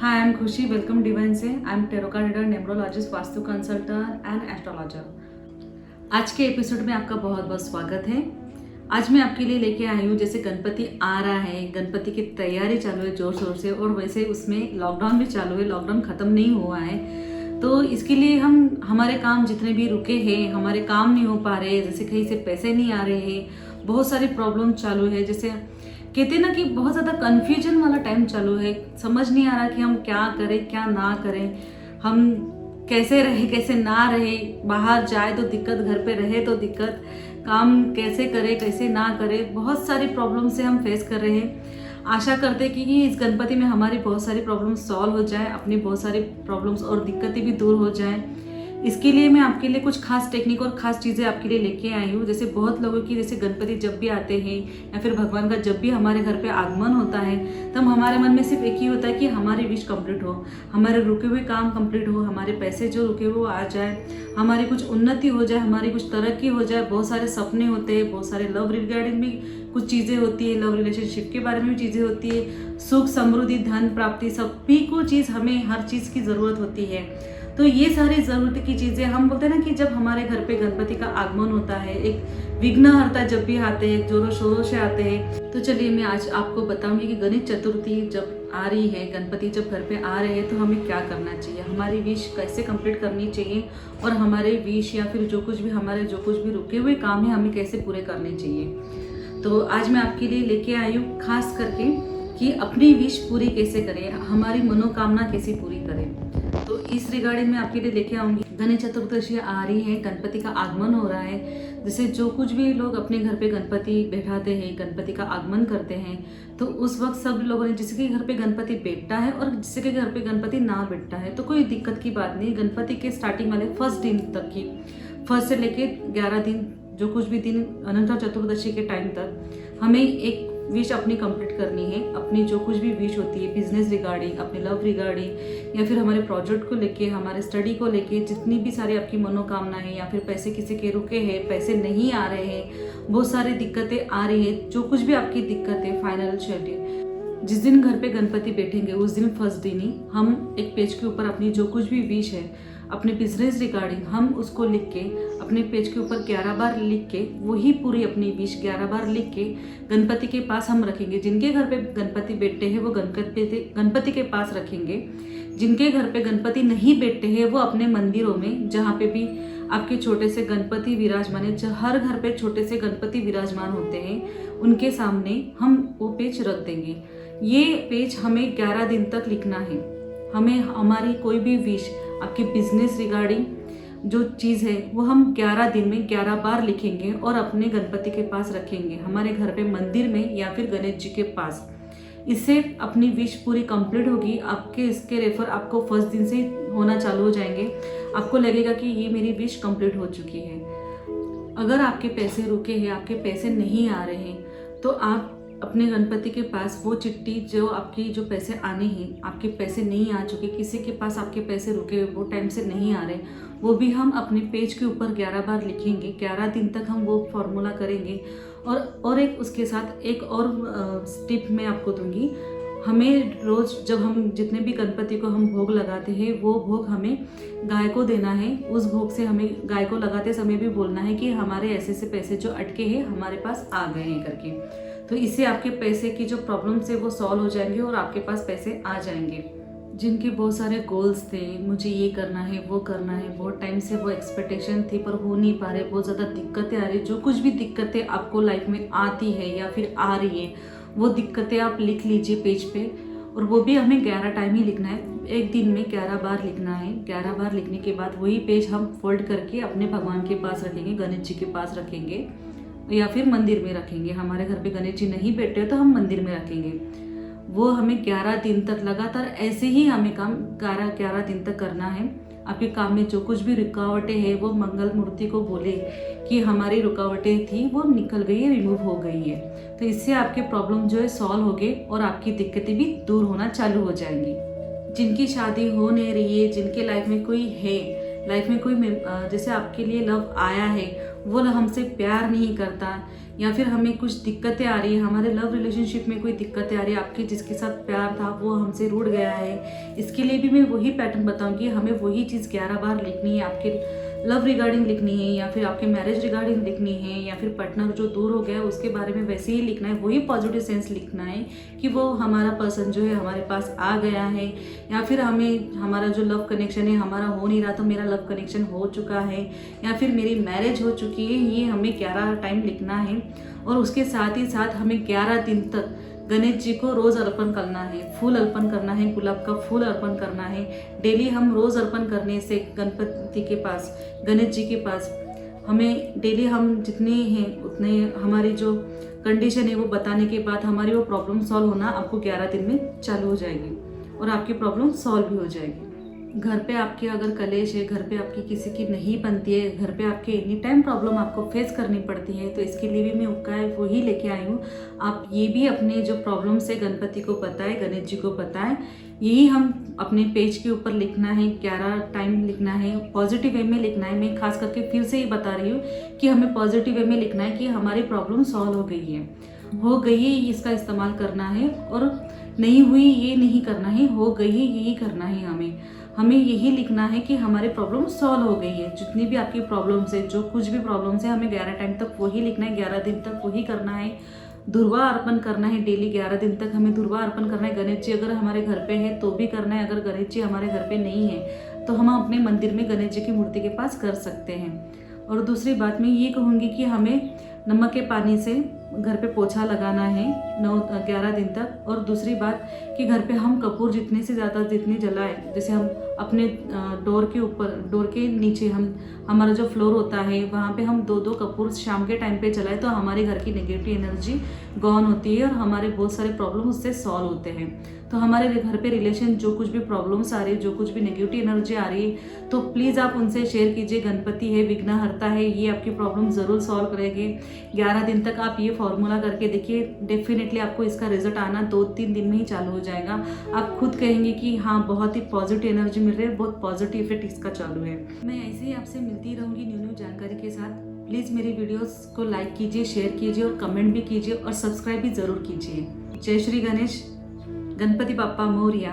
Hi, I'm Khushi. Welcome Divine से. I'm tarot card reader, numerologist, vastu consultant and astrologer. आज के episode में आपका बहुत बहुत स्वागत है. आज मैं आपके लिए लेके आई हूँ, जैसे गणपति आ रहा है, गणपति की तैयारी चालू है जोर शोर से, और वैसे उसमें लॉकडाउन भी चालू है, लॉकडाउन ख़त्म नहीं हुआ है. तो इसके लिए हमारे काम जितने भी रुके हैं, हमारे काम नहीं हो पा रहे, जैसे कहीं से पैसे नहीं आ रहे हैं, बहुत सारी प्रॉब्लम चालू है. जैसे कहते हैं ना कि बहुत ज़्यादा कन्फ्यूजन वाला टाइम चालू है. समझ नहीं आ रहा कि हम क्या करें क्या ना करें, हम कैसे रहे कैसे ना रहे, बाहर जाए तो दिक्कत, घर पे रहे तो दिक्कत, काम कैसे करें कैसे ना करें. बहुत सारी प्रॉब्लम से हम फेस कर रहे हैं. आशा करते हैं कि इस गणपति में हमारी बहुत सारी प्रॉब्लम्स सॉल्व हो जाए, अपनी बहुत सारी प्रॉब्लम्स और दिक्कतें भी दूर हो जाएं. इसके लिए मैं आपके लिए कुछ खास टेक्निक और खास चीज़ें आपके लिए लेके आई हूँ. जैसे बहुत लोगों की, जैसे गणपति जब भी आते हैं या फिर भगवान का जब भी हमारे घर पे आगमन होता है, तब हमारे मन में सिर्फ एक ही होता है कि हमारी विश कंप्लीट हो, हमारे रुके हुए काम कंप्लीट हो, हमारे पैसे जो रुके हुए वो आ जाए, हमारी कुछ उन्नति हो जाए, हमारी कुछ तरक्की हो जाए. बहुत सारे सपने होते हैं, बहुत सारे लव रिगार्डिंग भी कुछ चीज़ें होती है, लव रिलेशनशिप के बारे में भी चीज़ें होती है, सुख समृद्धि धन प्राप्ति सभी को चीज़, हमें हर चीज़ की ज़रूरत होती है. तो ये सारी ज़रूरत की चीज़ें, हम बोलते हैं ना कि जब हमारे घर पे गणपति का आगमन होता है, एक विघ्नहर्ता जब भी आते हैं, जोरों शोरों से आते हैं. तो चलिए मैं आज आपको बताऊंगी कि गणेश चतुर्थी जब आ रही है, गणपति जब घर पे आ रहे हैं, तो हमें क्या करना चाहिए, हमारी विश कैसे कंप्लीट करनी चाहिए, और हमारे विश या फिर जो कुछ भी रुके हुए काम है हमें कैसे पूरे करने चाहिए. तो आज मैं आपके लिए लेके आई हूँ खास करके कि अपनी विश पूरी कैसे करें, हमारी मनोकामना कैसे पूरी करें. तो इस रिगार्डिंग में आपके लिए लेके आऊंगी. गणेश चतुर्दशी आ रही है, गणपति का आगमन हो रहा है. जैसे जो कुछ भी लोग अपने घर पे गणपति बैठाते हैं, गणपति का आगमन करते हैं, तो उस वक्त सब लोगों ने, जिसके घर पे गणपति बैठता है और जिसके घर पे गणपति ना बैठता है, तो कोई दिक्कत की बात नहीं. गणपति के स्टार्टिंग वाले फर्स्ट दिन तक की, फर्स्ट से लेके 11 दिन, जो कुछ भी दिन अनंत चतुर्दशी के टाइम तक हमें एक विश अपनी कंप्लीट करनी है. अपनी जो कुछ भी विश होती है, बिजनेस रिगार्डिंग, अपने लव रिगार्डिंग, या फिर हमारे प्रोजेक्ट को लेके, हमारे स्टडी को लेके, जितनी भी सारी आपकी मनोकामना है, या फिर पैसे किसी के रुके हैं, पैसे नहीं आ रहे हैं, बहुत सारी दिक्कतें आ रही है, जो कुछ भी आपकी दिक्कत है फाइनेंशियली, जिस दिन घर पे गणपति बैठेंगे उस दिन फर्स्ट दिन ही हम एक पेज के ऊपर अपनी जो कुछ भी विश है, अपने बिजनेस रिगार्डिंग, हम उसको लिख के अपने पेज के ऊपर 11 बार लिख के, वही पूरी अपनी विश 11 बार लिख के गणपति के पास हम रखेंगे. जिनके घर पे गणपति बैठते हैं वो गणपति के पास रखेंगे. जिनके घर पे गणपति नहीं बैठते हैं वो अपने मंदिरों में, जहाँ पे भी आपके छोटे से गणपति विराजमान है, हर घर पे छोटे से गणपति विराजमान होते हैं, उनके सामने हम वो पेज रख देंगे. ये पेज हमें 11 दिन तक लिखना है. हमें हमारी कोई भी विश, आपके बिजनेस रिगार्डिंग जो चीज़ है, वो हम 11 दिन में 11 बार लिखेंगे और अपने गणपति के पास रखेंगे, हमारे घर पे मंदिर में या फिर गणेश जी के पास. इससे अपनी विश पूरी कंप्लीट होगी. आपके इसके रेफर आपको फर्स्ट दिन से होना चालू हो जाएंगे. आपको लगेगा कि ये मेरी विश कंप्लीट हो चुकी है. अगर आपके पैसे रुके हैं, आपके पैसे नहीं आ रहे हैं, तो आप अपने गणपति के पास वो चिट्ठी, जो आपकी जो पैसे आने हैं, आपके पैसे नहीं आ चुके, किसी के पास आपके पैसे रुके हुए, वो टाइम से नहीं आ रहे, वो भी हम अपने पेज के ऊपर 11 बार लिखेंगे. 11 दिन तक हम वो फॉर्मूला करेंगे. और एक उसके साथ एक और टिप मैं आपको दूंगी. हमें रोज़ जब हम जितने भी गणपति को हम भोग लगाते हैं, वो भोग हमें गाय को देना है. उस भोग से हमें गाय को लगाते समय भी बोलना है कि हमारे ऐसे से पैसे जो अटके हैं हमारे पास आ गए हैं करके. तो इससे आपके पैसे की जो प्रॉब्लम्स है वो सॉल्व हो जाएंगे और आपके पास पैसे आ जाएंगे. जिनके बहुत सारे गोल्स थे, मुझे ये करना है वो करना है, बहुत टाइम से वो एक्सपेक्टेशन थी पर हो नहीं पा रहे, बहुत ज़्यादा दिक्कतें आ रही, जो कुछ भी दिक्कतें आपको लाइफ में आती है या फिर आ रही है, वो दिक्कतें आप लिख लीजिए पेज पे. और वो भी हमें 11 टाइम ही लिखना है. एक दिन में 11 बार लिखना है. 11 बार लिखने के बाद वही पेज हम फोल्ड करके अपने भगवान के पास रखेंगे, गणेश जी के पास रखेंगे या फिर मंदिर में रखेंगे. हमारे घर पे गणेश जी नहीं बैठे तो हम मंदिर में रखेंगे. वो हमें 11 दिन तक लगातार ऐसे ही हमें काम 11 दिन तक करना है. आपके काम में जो कुछ भी रुकावटें हैं, वो मंगल मूर्ति को बोले कि हमारी रुकावटें थी वो निकल गई है, रिमूव हो गई है. तो इससे आपके प्रॉब्लम जो है सॉल्व हो गए और आपकी दिक्कतें भी दूर होना चालू हो जाएंगी. जिनकी शादी हो नहीं रही है, जिनके लाइफ में कोई है, लाइफ में कोई जैसे आपके लिए लव आया है, वो हमसे प्यार नहीं करता, या फिर हमें कुछ दिक्कतें आ रही है, हमारे लव रिलेशनशिप में कोई दिक्कतें आ रही है, आपके जिसके साथ प्यार था वो हमसे रूठ गया है, इसके लिए भी मैं वही पैटर्न बताऊंगी। हमें वही चीज़ 11 बार लिखनी है, आपके लव रिगार्डिंग लिखनी है या फिर आपके मैरिज रिगार्डिंग लिखनी है या फिर पार्टनर जो दूर हो गया है उसके बारे में वैसे ही लिखना है, वही पॉजिटिव सेंस लिखना है कि वो हमारा पर्सन जो है हमारे पास आ गया है, या फिर हमें हमारा जो लव कनेक्शन है हमारा हो नहीं रहा था, मेरा लव कनेक्शन हो चुका है, या फिर मेरी मैरिज हो चुकी है। ये हमें 11 टाइम लिखना है। और उसके साथ ही साथ हमें 11 दिन तक गणेश जी को रोज़ अर्पण करना है, फूल अर्पण करना है, गुलाब का फूल अर्पण करना है। डेली हम रोज़ अर्पण करने से गणपति के पास, गणेश जी के पास हमें डेली हम जितने हैं उतने हमारी जो कंडीशन है वो बताने के बाद हमारी वो प्रॉब्लम सॉल्व होना आपको 11 दिन में चालू हो जाएगी और आपकी प्रॉब्लम सॉल्व भी हो जाएगी। घर पे आपके अगर कलेश है, घर पे आपकी किसी की नहीं बनती है, घर पे आपके एनी टाइम प्रॉब्लम आपको फेस करनी पड़ती है, तो इसके लिए भी मैं उपाय वही लेके आई हूँ। आप ये भी अपने जो प्रॉब्लम्स है गणपति को बताएं, गणेश जी को बताएं। यही हम अपने पेज के ऊपर लिखना है, 11 टाइम लिखना है, पॉजिटिव वे में लिखना है। मैं खास करके फिर से ही बता रही हूँ कि हमें पॉजिटिव वे में लिखना है कि हमारी प्रॉब्लम सॉल्व हो गई है, हो गई है, इसका इस्तेमाल करना है। और नहीं हुई ये नहीं करना है, हो गई है यही करना है। हमें यही लिखना है कि हमारी प्रॉब्लम सॉल्व हो गई है। जितनी भी आपकी प्रॉब्लम्स है, जो कुछ भी प्रॉब्लम्स है, हमें 11 टाइम तक वही लिखना है, 11 दिन तक वही करना है। दुर्वा अर्पण करना है डेली, 11 दिन तक हमें दुर्वा अर्पण करना है। गणेश जी अगर हमारे घर पे है तो भी करना है, अगर गणेश जी हमारे घर पे नहीं है तो हम अपने मंदिर में गणेश जी की मूर्ति के पास कर सकते हैं। और दूसरी बात मैं ये कहूँगी कि हमें नमक के पानी से घर पे पोछा लगाना है 11 दिन तक। और दूसरी बात कि घर पे हम कपूर जितने से ज़्यादा जितने जलाए, जैसे हम अपने डोर के ऊपर, डोर के नीचे हमारा जो फ्लोर होता है वहाँ पे हम 2-2 कपूर शाम के टाइम पे जलाए तो हमारे घर की नेगेटिव एनर्जी गॉन होती है और हमारे बहुत सारे प्रॉब्लम उससे सॉल्व होते हैं। तो हमारे घर पे रिलेशन जो कुछ भी प्रॉब्लम्स आ रही है, जो कुछ भी नेगेटिव एनर्जी आ रही है, तो प्लीज़ आप उनसे शेयर कीजिए। गणपति है, विघ्नहर्ता है, ये आपकी प्रॉब्लम ज़रूर सॉल्व करेंगे। 11 दिन तक आप ये फॉर्मूला करके देखिए, डेफिनेटली आपको इसका रिजल्ट आना 2-3 दिन में ही चालू हो जाएगा। आप खुद कहेंगे कि हाँ, बहुत ही पॉजिटिव एनर्जी मिल रही है, बहुत पॉजिटिव इफेक्ट इसका चालू है। मैं ऐसे ही आपसे मिलती रहूँगी न्यू जानकारी के साथ। प्लीज़ मेरी वीडियोस को लाइक कीजिए, शेयर कीजिए और कमेंट भी कीजिए और सब्सक्राइब भी ज़रूर कीजिए। जय श्री गणेश, गणपति बाप्पा मोरया।